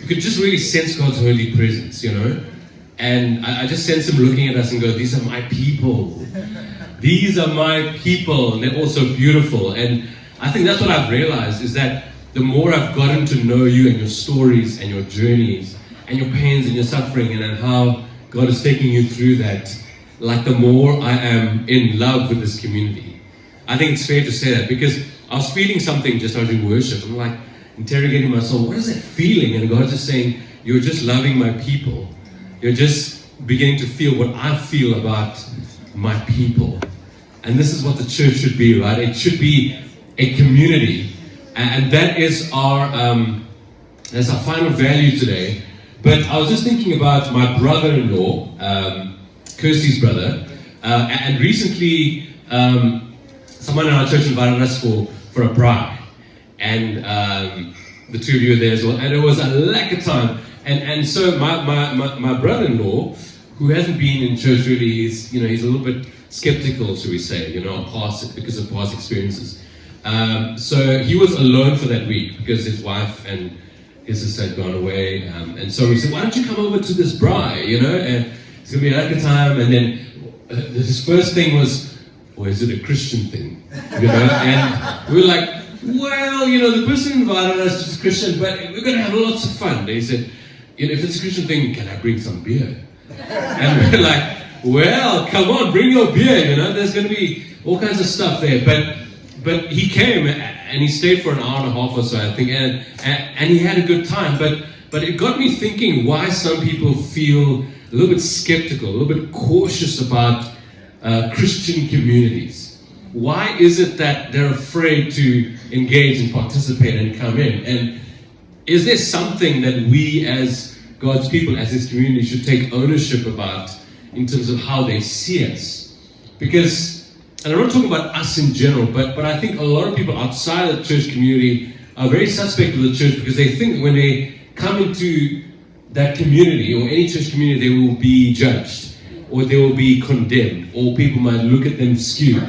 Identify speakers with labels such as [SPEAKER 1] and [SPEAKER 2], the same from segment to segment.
[SPEAKER 1] could just really sense God's holy presence, you know. And I just sense Him looking at us and go, these are my people. These are my people. And they're also beautiful. And I think that's what I've realized, is that the more I've gotten to know you and your stories and your journeys and your pains and your suffering and how God is taking you through that, like the more I am in love with this community. I think it's fair to say that, because I was feeling something just out in worship. I'm like interrogating my soul, what is that feeling? And God's just saying, you're just loving my people. You're just beginning to feel what I feel about my people. And this is what the church should be, right? It should be a community. And that is our final value today. But I was just thinking about my brother-in-law, Kirsty's brother. And recently, someone in our church invited us for a braai. And the two of you were there as well. And it was a lekker time. And so my brother-in-law, who hasn't been in church really, he's a little bit skeptical, should we say, because of past experiences. So he was alone for that week because his wife and his sister had gone away. And so we said, why don't you come over to this braai, and it's going to be a good time. And then his first thing was, is it a Christian thing? And we were like, well, the person invited us to Christian, but we're going to have lots of fun. They said, if it's a Christian thing, can I bring some beer? And we're like, well, come on, bring your beer, there's going to be all kinds of stuff there. But he came and he stayed for an hour and a half or so, I think, and he had a good time. But it got me thinking why some people feel a little bit skeptical, a little bit cautious about Christian communities. Why is it that they're afraid to engage and participate and come in? And is there something that we as God's people, as His community, should take ownership about in terms of how they see us? Because, and I'm not talking about us in general, but I think a lot of people outside the church community are very suspect of the church because they think when they come into that community or any church community, they will be judged or they will be condemned or people might look at them skew.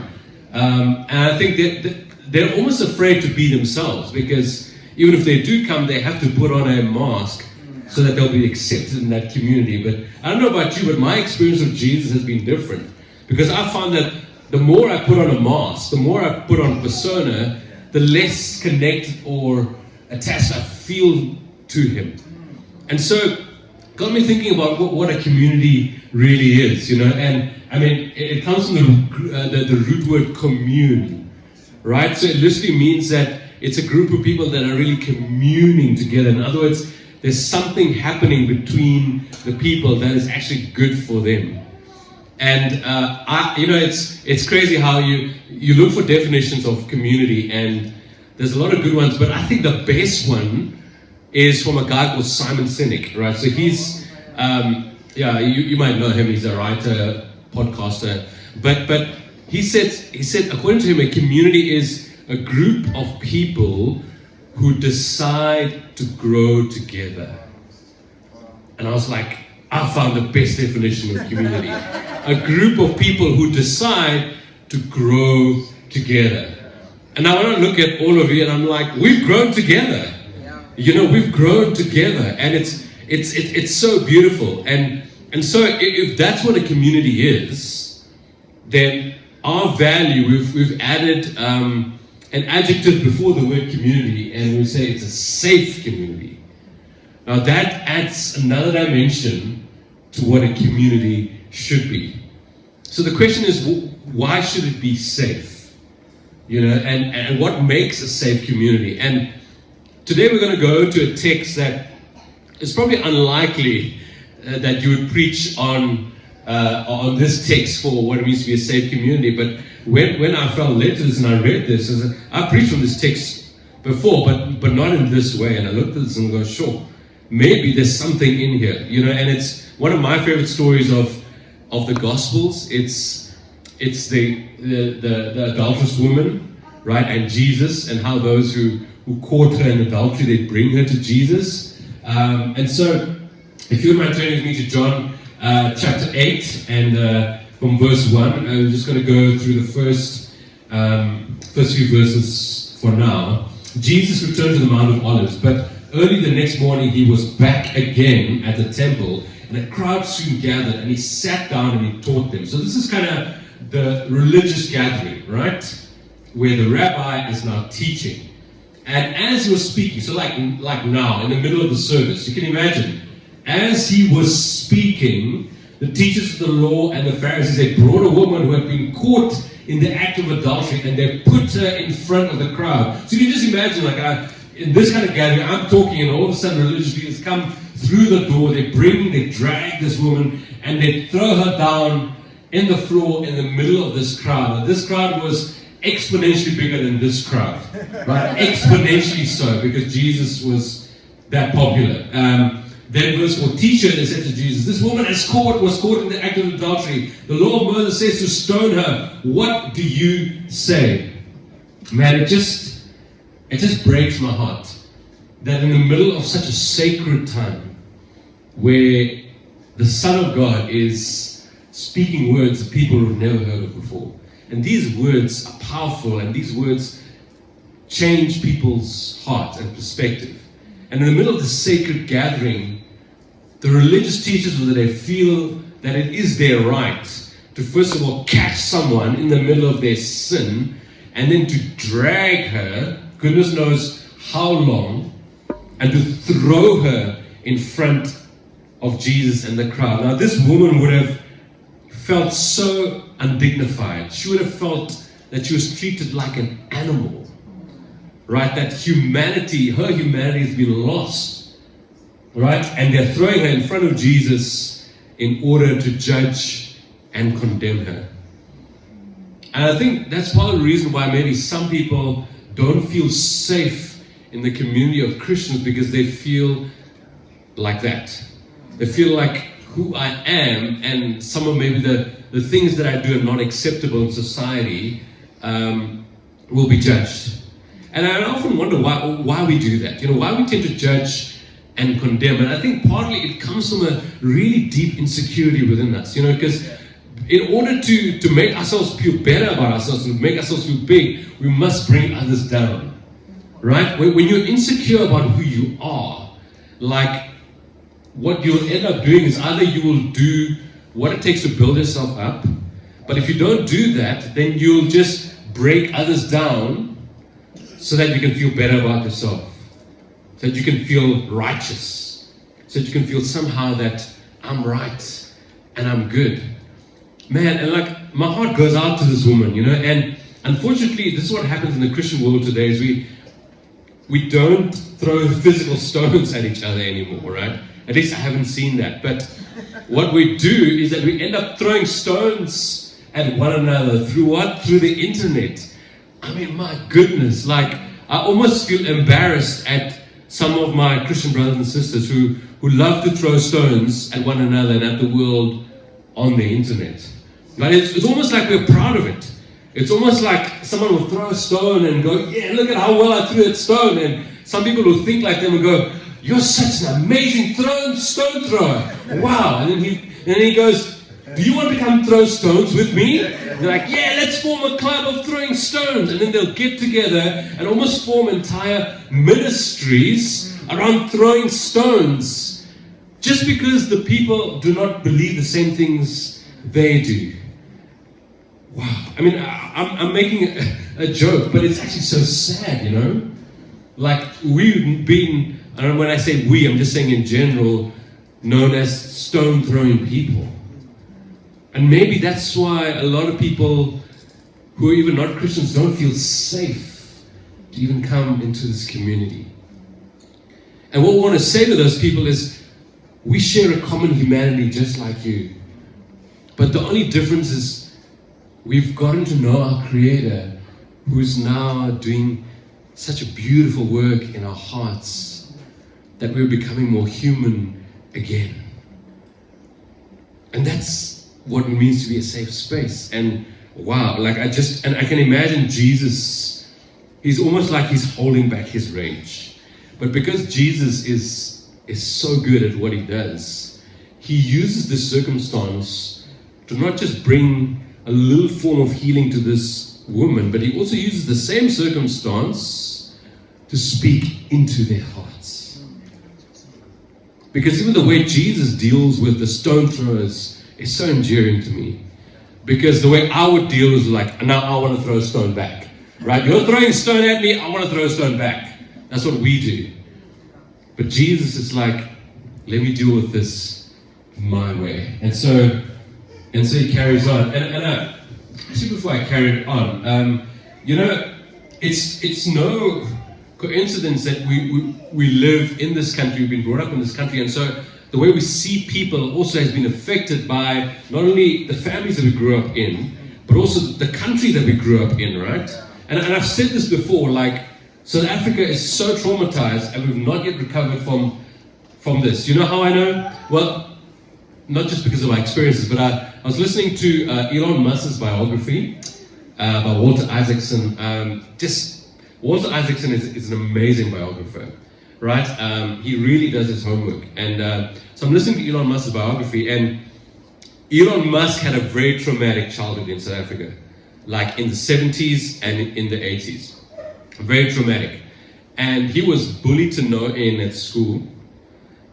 [SPEAKER 1] And I think that they're almost afraid to be themselves because even if they do come, they have to put on a mask so that they'll be accepted in that community. But I don't know about you, but my experience with Jesus has been different. Because I found that the more I put on a mask, the more I put on persona, the less connected or attached I feel to Him. And so, got me thinking about what a community really is, And I mean, it comes from the root word commune, right? So it literally means that it's a group of people that are really communing together. In other words, there's something happening between the people that is actually good for them. And it's crazy how you look for definitions of community, and there's a lot of good ones, but I think the best one is from a guy called Simon Sinek, right? So he's, you might know him. He's a writer, podcaster, but he said, according to him, a community is a group of people who decide to grow together. And I was like, I found the best definition of community. A group of people who decide to grow together. And now when I look at all of you and I'm like, we've grown together. We've grown together. And it's so beautiful. And so if that's what a community is, then our value, we've added an adjective before the word community, and we say it's a safe community. Now that adds another dimension to what a community should be. So the question is, why should it be safe? And what makes a safe community? And today we're going to go to a text that is probably unlikely that you would preach on this text for what it means to be a safe community. But when I felt led to this and I read this, I preached from this text before, but not in this way. And I looked at this and go, sure, maybe there's something in here, And it's one of my favorite stories of the Gospels. It's the adulterous woman, right, and Jesus, and how those who caught her in adultery, they bring her to Jesus. And so, if you mind turning with me to John chapter 8 and from verse 1, I'm just going to go through the first few verses for now. Jesus returned to the Mount of Olives, but early the next morning, he was back again at the temple, and a crowd soon gathered, and he sat down and he taught them. So this is kind of the religious gathering, right? Where the rabbi is now teaching. And as he was speaking, so like now, in the middle of the service, you can imagine, as he was speaking, the teachers of the law and the Pharisees, they brought a woman who had been caught in the act of adultery, and they put her in front of the crowd. So you can just imagine, in this kind of gathering, I'm talking, and all of a sudden religious leaders come through the door, they drag this woman, and they throw her down in the floor in the middle of this crowd. And this crowd was exponentially bigger than this crowd, right? Exponentially so, because Jesus was that popular. Then verse 4, teacher, they said to Jesus, this woman was caught in the act of adultery. The law of Moses says to stone her. What do you say? Man, it just breaks my heart that in the middle of such a sacred time where the Son of God is speaking words that people have never heard of before. And these words are powerful, and these words change people's heart and perspective. And in the middle of the sacred gathering, the religious teachers, they feel that it is their right to first of all catch someone in the middle of their sin, and then to drag her, goodness knows how long, and to throw her in front of Jesus and the crowd. Now this woman would have felt so undignified. She would have felt that she was treated like an animal, right? That her humanity has been lost, right? And they're throwing her in front of Jesus in order to judge and condemn her. And I think that's part of the reason why maybe some people don't feel safe in the community of Christians, because they feel like that. They feel like who I am, and some of maybe the things that I do are not acceptable in society, will be judged. And I often wonder why we do that. Why we tend to judge and condemn. And I think partly it comes from a really deep insecurity within us. Because in order to make ourselves feel better about ourselves and make ourselves feel big, we must bring others down. Right? When you're insecure about who you are, what you'll end up doing is either you will do what it takes to build yourself up, but if you don't do that, then you'll just break others down so that you can feel better about yourself, so that you can feel righteous, so that you can feel somehow that I'm right and I'm good. Man, and my heart goes out to this woman, and unfortunately this is what happens in the Christian world today, is we don't throw physical stones at each other anymore, right? At least I haven't seen that. But what we do is that we end up throwing stones at one another through what? Through the internet. I mean, my goodness, I almost feel embarrassed at some of my Christian brothers and sisters who love to throw stones at one another and at the world on the internet. But it's almost like we're proud of it. It's almost like someone will throw a stone and go, yeah, look at how well I threw that stone. And some people will think like them and go, you're such an amazing stone thrower. Wow. And then he goes, do you want to come throw stones with me? They're like, yeah, let's form a club of throwing stones. And then they'll get together and almost form entire ministries around throwing stones, just because the people do not believe the same things they do. Wow. I mean, I'm making a joke, but it's actually so sad, We've been, when I say we, I'm just saying in general, known as stone-throwing people. And maybe that's why a lot of people who are even not Christians don't feel safe to even come into this community. And what we want to say to those people is, we share a common humanity just like you. But the only difference is we've gotten to know our Creator, who's now doing such a beautiful work in our hearts, that we're becoming more human again. And that's what it means to be a safe space. And wow, I can imagine Jesus, he's almost like he's holding back his rage. But because Jesus is so good at what he does, he uses this circumstance to not just bring a little form of healing to this woman, but he also uses the same circumstance to speak into their hearts. Because even the way Jesus deals with the stone throwers is so endearing to me. Because the way I would deal is like, now I want to throw a stone back. Right? You're throwing a stone at me, I want to throw a stone back. That's what we do. But Jesus is like, let me deal with this my way. And so he carries on. And actually before I carry it on, it's no coincidence that we live in this country, we've been brought up in this country, and so the way we see people also has been affected by not only the families that we grew up in, but also the country that we grew up in, right? And I've said this before, like, South Africa is so traumatized and we've not yet recovered from this. You know how I know? Well, not just because of my experiences, but I was listening to Elon Musk's biography by Walter Isaacson. Walter Isaacson is an amazing biographer, right? He really does his homework. And so I'm listening to Elon Musk's biography, and Elon Musk had a very traumatic childhood in South Africa, like in the 70s and in the 80s. Very traumatic. And he was bullied to no end at school.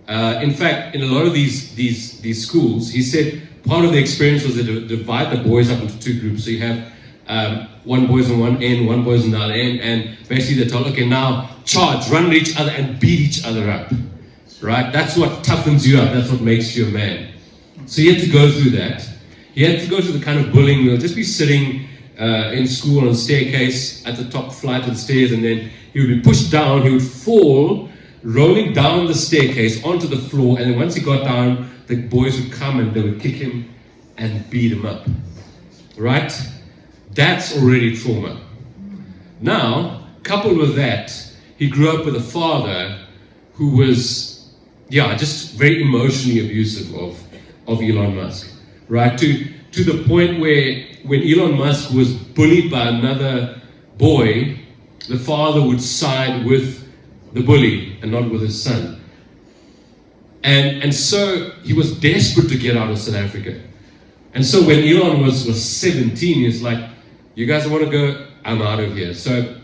[SPEAKER 1] In fact, in a lot of these schools, he said part of the experience was to divide the boys up into two groups. So you have one boys on one end, one boys on the other end, and basically they're told, okay, now charge, run at each other and beat each other up. Right? That's what toughens you up. That's what makes you a man. So he had to go through that. He had to go through the kind of bullying. He'll just be sitting in school on a staircase at the top flight of the stairs, and then he would be pushed down. He would fall, rolling down the staircase onto the floor, and then once he got down, the boys would come and they would kick him and beat him up. Right? That's already trauma. Now, coupled with that, he grew up with a father who was, just very emotionally abusive of Elon Musk. Right? To the point where when Elon Musk was bullied by another boy, the father would side with the bully and not with his son. And so he was desperate to get out of South Africa. And so when Elon was 17, he's like, you guys want to go? I'm out of here. So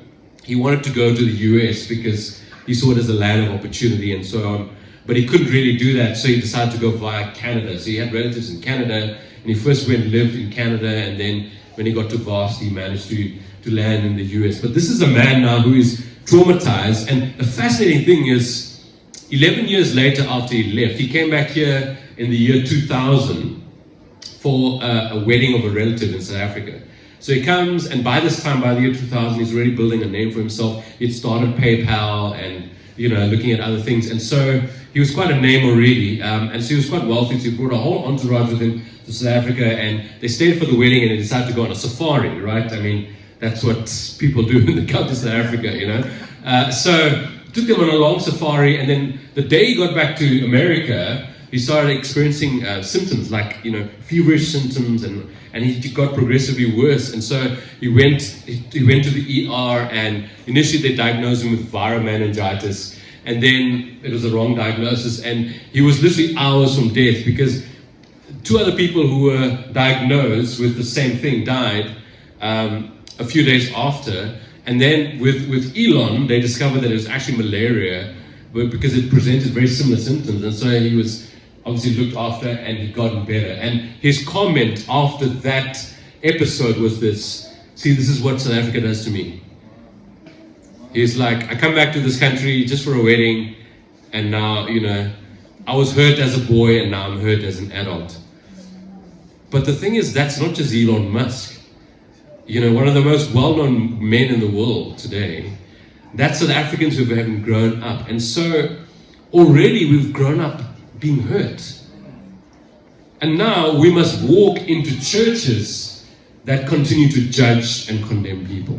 [SPEAKER 1] he wanted to go to the US because he saw it as a land of opportunity and so on. But he couldn't really do that, so he decided to go via Canada. So he had relatives in Canada, and he first went and lived in Canada, and then when he got to Varsity, he managed to land in the US. But this is a man now who is traumatized, and the fascinating thing is, 11 years later after he left, he came back here in the year 2000 for a wedding of a relative in South Africa. So he comes, and by this time, by the year 2000, he's already building a name for himself. He'd started PayPal and, looking at other things. And so he was quite a name already. And so he was quite wealthy. So he brought a whole entourage with him to South Africa. And they stayed for the wedding and they decided to go on a safari, right? I mean, that's what people do when they come to South Africa, So took them on a long safari. And then the day he got back to America, he started experiencing symptoms like, feverish symptoms, and he got progressively worse. And so he went to the ER, and initially they diagnosed him with viral meningitis, and then it was the wrong diagnosis, and he was literally hours from death because two other people who were diagnosed with the same thing died a few days after. And then with Elon, they discovered that it was actually malaria, because it presented very similar symptoms, and so he was obviously looked after and he'd gotten better. And his comment after that episode was this: see, this is what South Africa does to me. He's like, I come back to this country just for a wedding, and now, I was hurt as a boy and now I'm hurt as an adult. But the thing is, that's not just Elon Musk. One of the most well-known men in the world today, that's South Africans who have grown up. And so already we've grown up being hurt. And now we must walk into churches that continue to judge and condemn people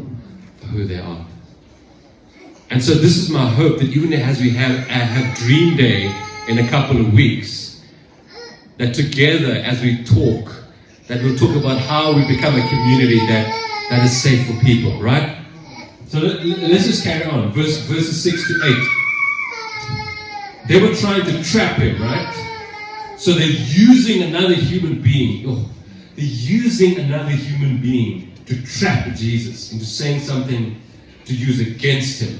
[SPEAKER 1] for who they are. And so this is my hope, that even as we have Dream Day in a couple of weeks, that together as we talk, that we'll talk about how we become a community that is safe for people, right? So let's just carry on. Verses 6 to 8. They were trying to trap him, right? So they're using another human being. They're using another human being to trap Jesus into saying something to use against him.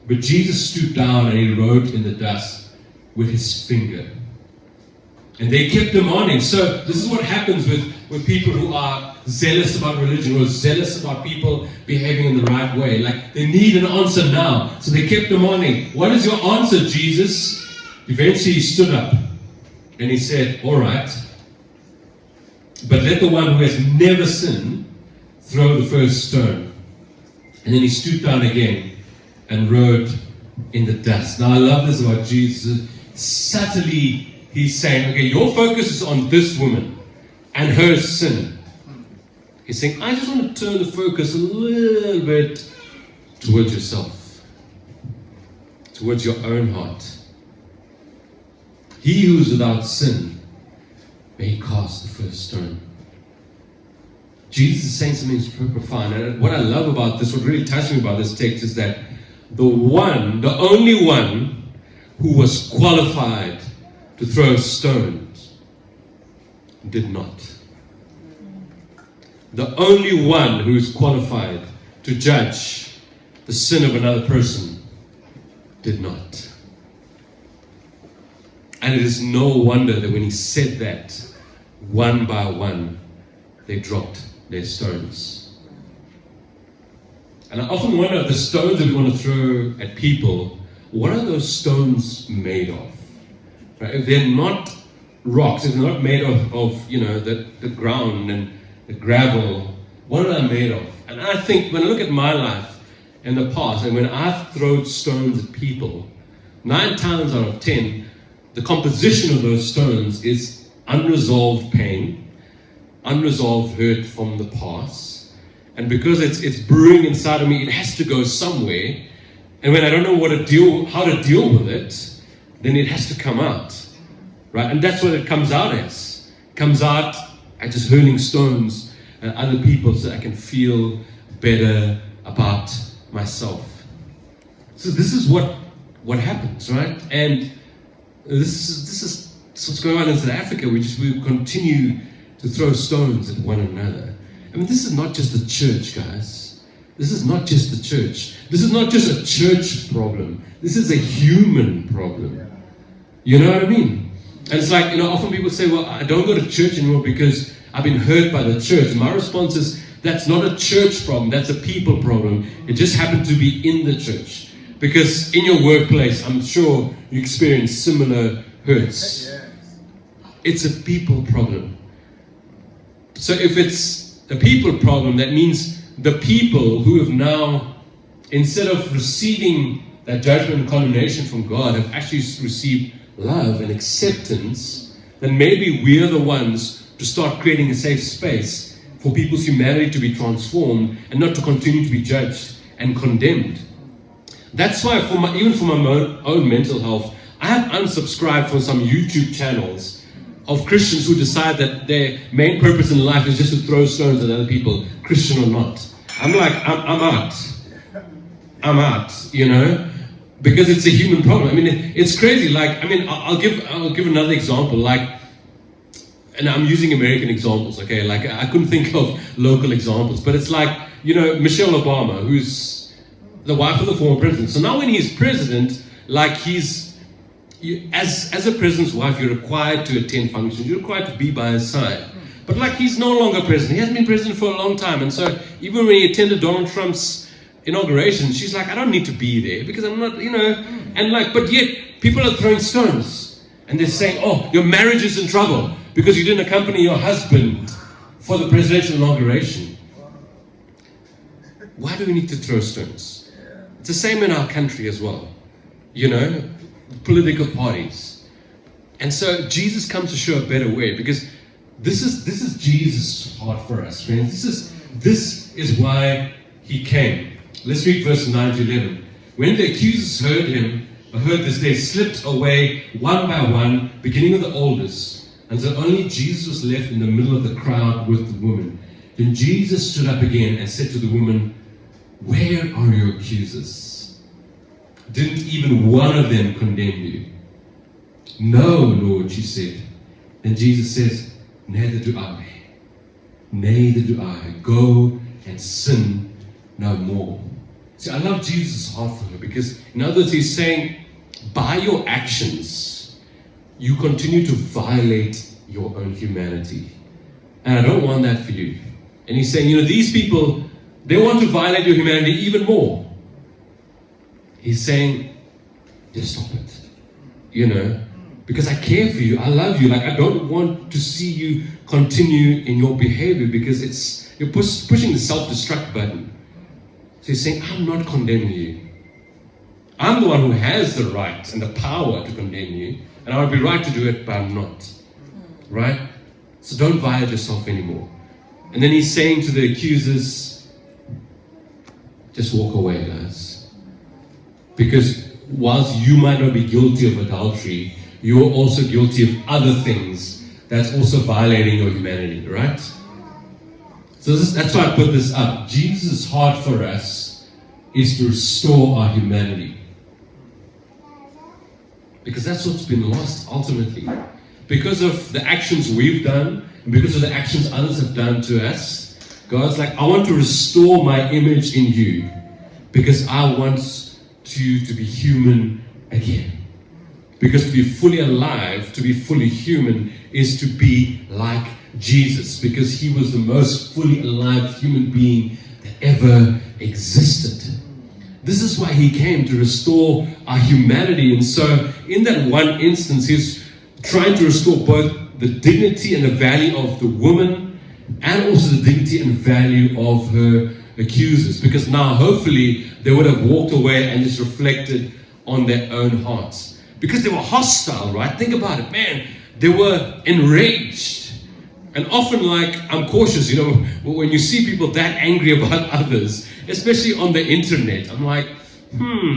[SPEAKER 1] But Jesus stooped down and he wrote in the dust, with his finger. And they kept demanding. So this is what happens with people who are zealous about religion, or zealous about people behaving in the right way. Like, they need an answer now. So they kept demanding, what is your answer, Jesus? Eventually he stood up and he said, all right, but let the one who has never sinned throw the first stone. And then he stooped down again and wrote in the dust. Now I love this about Jesus. Subtly he's saying, okay, your focus is on this woman and her sin. He's saying, I just want to turn the focus a little bit towards yourself, towards your own heart. He who is without sin, may he cast the first stone. Jesus is saying something super profound. And what I love about this, what really touched me about this text, is that the only one who was qualified to throw stones did not. The only one who is qualified to judge the sin of another person did not. And it is no wonder that when he said that, one by one, they dropped their stones. And I often wonder, the stones that we want to throw at people, what are those stones made of? Right? If they're not rocks, if they're not made of the ground and the gravel, what are they made of? And I think, when I look at my life in the past, and when I've thrown stones at people, 9 times out of 10, the composition of those stones is unresolved pain, unresolved hurt from the past. And because it's brewing inside of me, it has to go somewhere. And when I don't know how to deal with it, then it has to come out. Right? And that's what it comes out as. It comes out at just hurling stones at other people so I can feel better about myself. So this is what happens, right? And this is what's going on in South Africa. We continue to throw stones at one another. I mean, this is not just the church, guys. This is not just the church. This is not just a church problem. This is a human problem. You know what I mean? And it's like, often people say, well, I don't go to church anymore because I've been hurt by the church. And my response is, that's not a church problem. That's a people problem. It just happened to be in the church. Because in your workplace, I'm sure you experience similar hurts. It's a people problem. So if it's a people problem, that means the people who have now, instead of receiving that judgment and condemnation from God, have actually received love and acceptance, then maybe we're the ones to start creating a safe space for people's humanity to be transformed and not to continue to be judged and condemned. That's why, even for my own mental health, I have unsubscribed from some YouTube channels of Christians who decide that their main purpose in life is just to throw stones at other people, Christian or not. I'm like, I'm out. I'm out, because it's a human problem. I mean, it's crazy. Like, I mean, I'll give another example. Like, and I'm using American examples, okay? Like, I couldn't think of local examples, but it's like, Michelle Obama, who's the wife of the former president. So now when he's president, like as a president's wife, you're required to attend functions. You're required to be by his side. But like, he's no longer president. He hasn't been president for a long time. And so even when he attended Donald Trump's inauguration, she's like, I don't need to be there because I'm not, and like, but yet people are throwing stones and they're saying, oh, your marriage is in trouble because you didn't accompany your husband for the presidential inauguration. Why do we need to throw stones? It's the same in our country as well, political parties. And so Jesus comes to show a better way, because this is Jesus' heart for us, friends. This is why he came. Let's read verse 9 to 11. When the accusers heard this, they slipped away one by one, beginning with the oldest, until only Jesus was left in the middle of the crowd with the woman. Then Jesus stood up again and said to the woman, where are your accusers? Didn't even one of them condemn you? No, Lord, she said. And Jesus says, neither do I. Neither do I. Go and sin no more. See, I love Jesus' heart for her, because in other words, he's saying, by your actions, you continue to violate your own humanity. And I don't want that for you. And he's saying, these people, they want to violate your humanity even more. He's saying, just stop it. Because I care for you, I love you. Like, I don't want to see you continue in your behavior because you're pushing the self-destruct button. So he's saying, I'm not condemning you. I'm the one who has the right and the power to condemn you, and I would be right to do it, but I'm not. Right? So don't violate yourself anymore. And then he's saying to the accusers, just walk away, guys. Because whilst you might not be guilty of adultery, you're also guilty of other things that's also violating your humanity, right? So that's why I put this up. Jesus' heart for us is to restore our humanity. Because that's what's been lost ultimately. Because of the actions we've done, and because of the actions others have done to us, God's like, I want to restore my image in you. Because I want you to be human again. Because to be fully alive, to be fully human, is to be like Jesus. Because he was the most fully alive human being that ever existed. This is why he came, to restore our humanity. And so, in that one instance, he's trying to restore both the dignity and the value of the woman, and also the dignity and value of her accusers. Because now, hopefully, they would have walked away and just reflected on their own hearts. Because they were hostile, right? Think about it, man. They were enraged. And often, I'm cautious, when you see people that angry about others, especially on the internet, I'm like,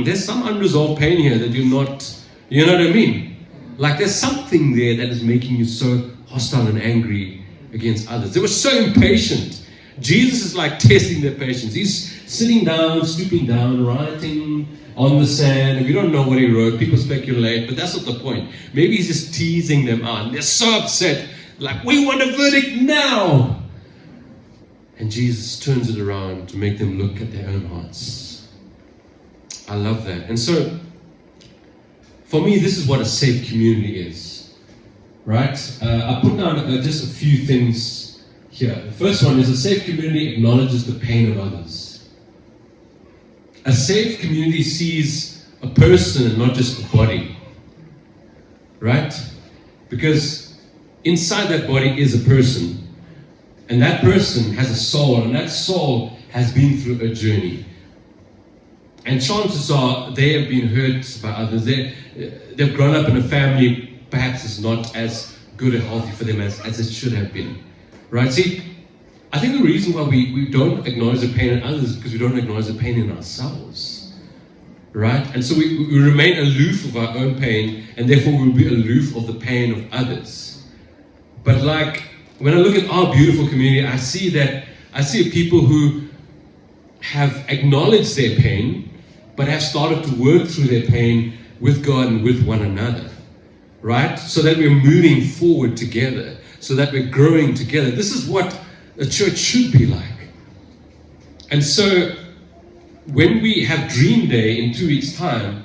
[SPEAKER 1] there's some unresolved pain here that you're not, you know what I mean? Like, there's something there that is making you so hostile and angry against others. They were so impatient. Jesus is like testing their patience. He's sitting down, stooping down, writing on the sand. If you don't know what he wrote, people speculate, but that's not the point. Maybe he's just teasing them out. And they're so upset, like, we want a verdict now. And Jesus turns it around to make them look at their own hearts. I love that. And so, for me, this is what a safe community is. Right? I put down just a few things here. The first one is a safe community acknowledges the pain of others. A safe community sees a person and not just a body. Right? Because inside that body is a person. And that person has a soul, and that soul has been through a journey. And chances are they have been hurt by others. They've grown up in a family perhaps is not as good and healthy for them as it should have been. Right? See, I think the reason why we don't acknowledge the pain in others is because we don't acknowledge the pain in ourselves. Right? And so we remain aloof of our own pain, and therefore we'll be aloof of the pain of others. But when I look at our beautiful community, I see people who have acknowledged their pain, but have started to work through their pain with God and with one another. Right? So that we're moving forward together, so that we're growing together. This is what a church should be like. And so, when we have Dream Day in 2 weeks' time,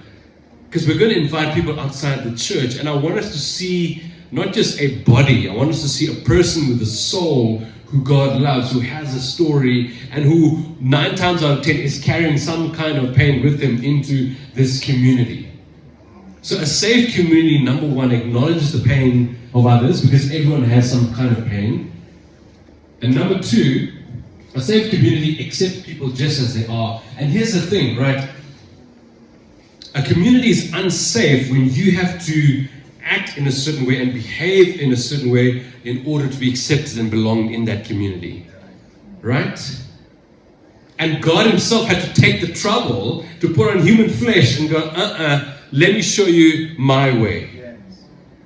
[SPEAKER 1] because we're going to invite people outside the church, and I want us to see not just a body, I want us to see a person with a soul who God loves, who has a story, and who 9 times out of 10 is carrying some kind of pain with them into this community. So a safe community, number one, acknowledges the pain of others, because everyone has some kind of pain. And number two, a safe community accepts people just as they are. And here's the thing, right? A community is unsafe when you have to act in a certain way and behave in a certain way in order to be accepted and belong in that community. Right? And God himself had to take the trouble to put on human flesh and go, let me show you my way.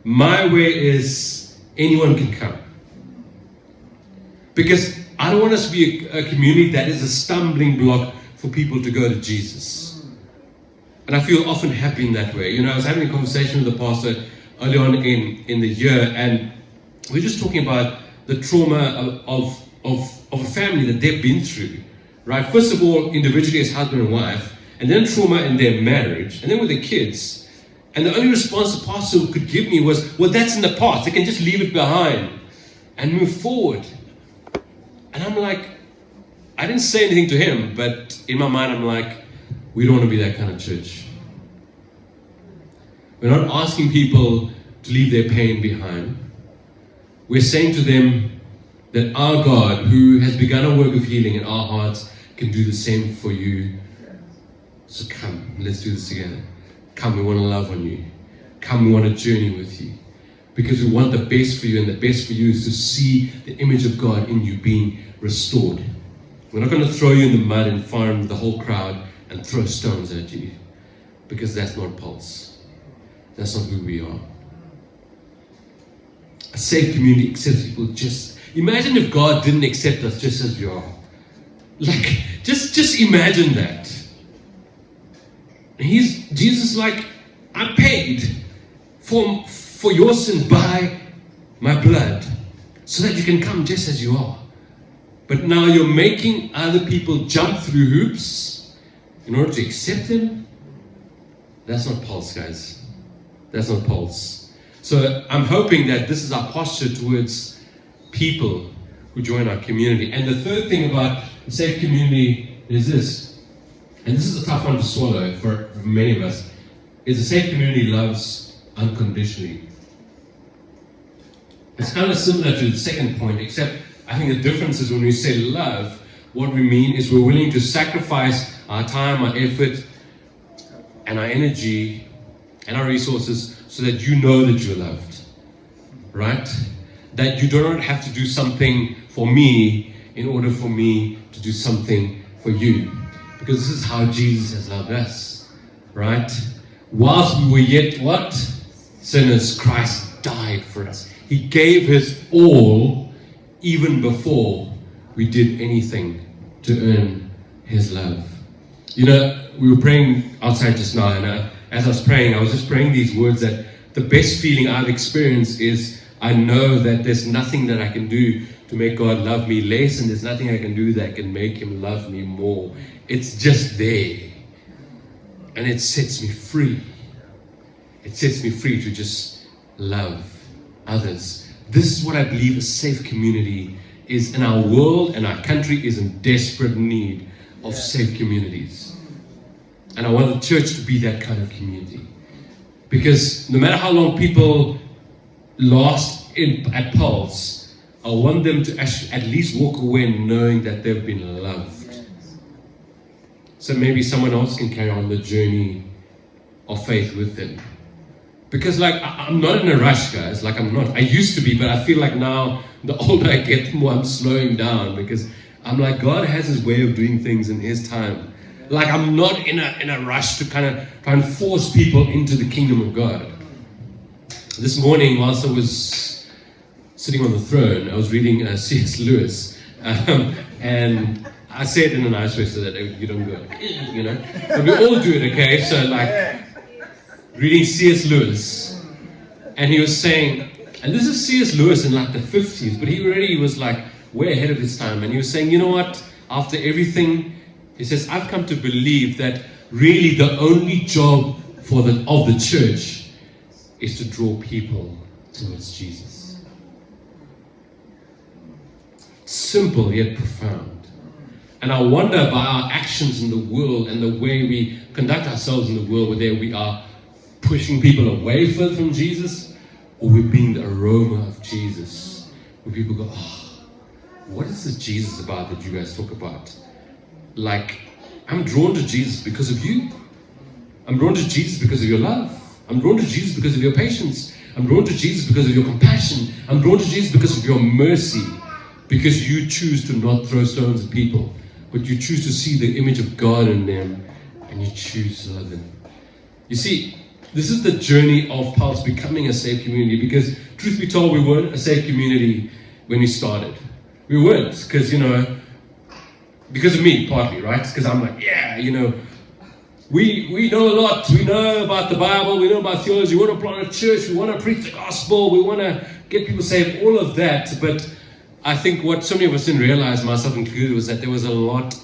[SPEAKER 1] My way is anyone can come. Because I don't want us to be a community that is a stumbling block for people to go to Jesus. And I feel often have been that way. I was having a conversation with the pastor early on in the year, and we're just talking about the trauma of a family that they've been through. Right? First of all, individually as husband and wife, and then trauma in their marriage, and then with the kids. And the only response the pastor could give me was, well, that's in the past. They can just leave it behind and move forward. And I'm like, I didn't say anything to him, but in my mind, I'm like, we don't want to be that kind of church. We're not asking people to leave their pain behind. We're saying to them that our God, who has begun a work of healing in our hearts, can do the same for you. So come, let's do this together. Come, we want to love on you. Come, we want to journey with you. Because we want the best for you, and the best for you is to see the image of God in you being restored. We're not going to throw you in the mud in front of the whole crowd and throw stones at you, because that's not Pulse. That's not who we are. A safe community accepts people just... Imagine if God didn't accept us just as we are. Like, just imagine that. Jesus is like, I paid for your sin by my blood, so that you can come just as you are. But now you're making other people jump through hoops in order to accept him. That's not Pulse, guys. That's not Pulse. So I'm hoping that this is our posture towards people who join our community. And the third thing about a safe community is this, and this is a tough one to swallow for many of us, is a safe community loves unconditionally. It's kind of similar to the second point, except I think the difference is when we say love, what we mean is we're willing to sacrifice our time, our effort, and our energy, and our resources so that you know that you're loved, right? That you do not have to do something for me in order for me to do something for you. Because this is how Jesus has loved us, right? Whilst we were yet what? Sinners, Christ died for us. He gave his all even before we did anything to earn his love. You know, we were praying outside just now, and as I was praying, I was just praying these words that the best feeling I've experienced is I know that there's nothing that I can do to make God love me less, and there's nothing I can do that can make him love me more. It's just there. And it sets me free. It sets me free to just love others. This is what I believe a safe community is, and our world and our country is in desperate need of safe communities. And I want the church to be that kind of community. Because no matter how long people last at Pulse, I want them to at least walk away knowing that they've been loved. So maybe someone else can carry on the journey of faith with them. Because I'm not in a rush, guys. I'm not. I used to be, but I feel like now, the older I get, the more I'm slowing down. Because I'm like, God has his way of doing things in his time. I'm not in a rush to kind of try and force people into the kingdom of God. This morning, whilst I was sitting on the throne, I was reading C.S. Lewis. And I say it in a nice way so that you don't go, you know. But we all do it, okay? So reading C.S. Lewis. And he was saying, and this is C.S. Lewis in the 50s, but he already was way ahead of his time. And he was saying, you know what? After everything, he says, I've come to believe that really the only job of the church is to draw people towards Jesus. Simple yet profound. And I wonder by our actions in the world and the way we conduct ourselves in the world, whether we are pushing people away further from Jesus, or we're being the aroma of Jesus. Where people go, oh, what is this Jesus about that you guys talk about? I'm drawn to Jesus because of you. I'm drawn to Jesus because of your love. I'm drawn to Jesus because of your patience. I'm drawn to Jesus because of your compassion. I'm drawn to Jesus because of your mercy. Because you choose to not throw stones at people, but you choose to see the image of God in them, and you choose to love them. You see, this is the journey of Pulse becoming a safe community, because truth be told, we weren't a safe community when we started. We weren't, because, because of me, partly, right? Because I'm we know a lot. We know about the Bible. We know about theology. We want to plant a church. We want to preach the gospel. We want to get people saved, all of that. But I think what so many of us didn't realize, myself included, was that there was a lot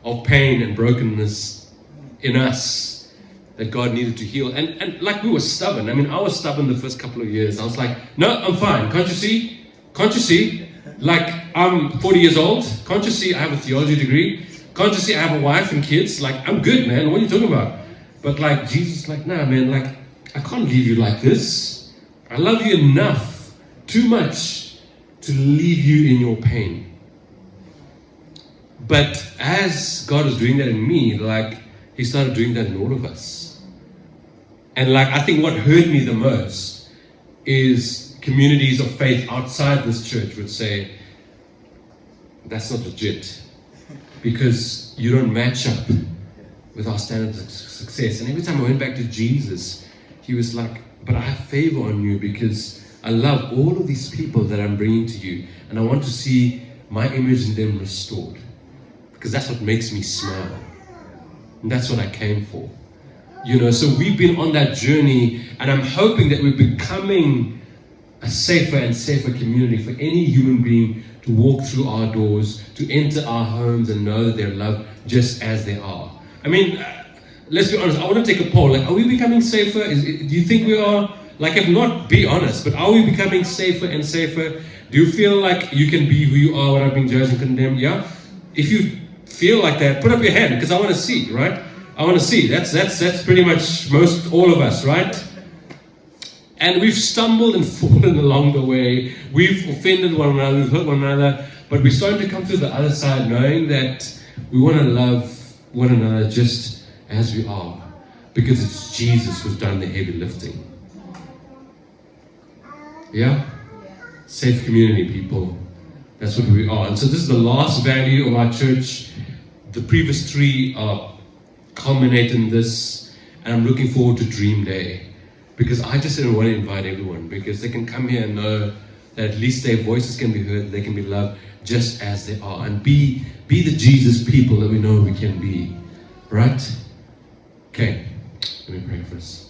[SPEAKER 1] of pain and brokenness in us that God needed to heal. And like we were stubborn. I mean, I was stubborn the first couple of years. I was like, no, I'm fine. Can't you see? Can't you see? Like, I'm 40 years old. Can't you see I have a theology degree? Can't you see I have a wife and kids? Like, I'm good, man. What are you talking about? But like, Jesus is like, nah, man, like, I can't leave you like this. I love you enough, too much, to leave you in your pain. But as God was doing that in me, like, He started doing that in all of us. And like, I think what hurt me the most is communities of faith outside this church would say, that's not legit, because you don't match up with our standards of success. And every time I went back to Jesus, He was like, but I have favor on you because I love all of these people that I'm bringing to you, and I want to see my image in them restored, because that's what makes me smile. And that's what I came for. You know, so we've been on that journey, and I'm hoping that we're becoming a safer and safer community for any human being to walk through our doors, to enter our homes and know that they're loved just as they are. I mean, let's be honest, I want to take a poll. Like, are we becoming safer? Do you think we are? Like, if not, be honest. But are we becoming safer and safer? Do you feel like you can be who you are without being judged and condemned? Yeah? If you feel like that, put up your hand, because I want to see, right? I want to see. That's pretty much most all of us, right? And we've stumbled and fallen along the way. We've offended one another, we've hurt one another, but we're starting to come to the other side knowing that we want to love one another just as we are, because it's Jesus who's done the heavy lifting. Yeah? Safe community, people. That's what we are. And so this is the last value of our church. The previous three culminate in this, and I'm looking forward to Dream Day, because I just didn't want to invite everyone, because they can come here and know that at least their voices can be heard, they can be loved just as they are, and be the Jesus people that we know we can be. Right? Okay, let me pray for us.